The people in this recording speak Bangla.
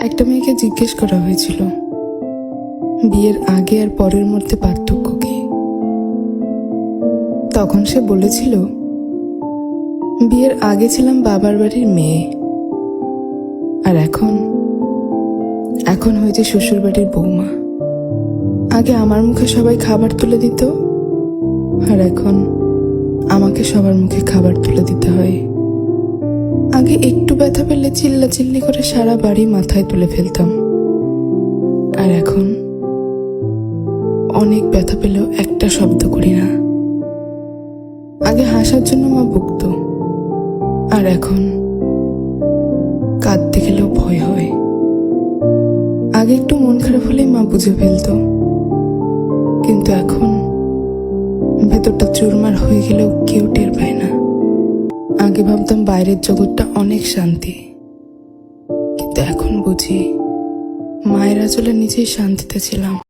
একটা মেয়েকে জিজ্ঞেস করা হয়েছিল বিয়ের আগে আর পরের মধ্যে পার্থক্য কি। তখন সে বলেছিল, বিয়ের আগে ছিলাম বাবার বাড়ির মেয়ে, আর এখন হয়েছে শ্বশুর বাড়ির বৌমা। আগে আমার মুখে সবাই খাবার তুলে দিত, আর এখন আমাকে সবার মুখে খাবার তুলে দিতে হয়। আগে একটু ব্যথা পেলে চিল্লাচিল্লি করে সারা বাড়ি মাথায় তুলে ফেলতাম, আর এখন অনেক ব্যথা পেলেও একটা শব্দ করি না। আগে হাসার জন্য মা বকতো, আর এখন কাঁদতে গেলেও ভয় হয়। আগে একটু মন খারাপ হলেই মা বুঝে ফেলতো, কিন্তু এখন ভেতরটা চুরমার হয়ে গেলেও কেউ টের পায় না। আগে ভাবতাম বাইরের জগৎটা অনেক শান্তি, কিন্তু এখন বুঝি মায়ের আঁচলে নিজেই শান্তিতে ছিলাম।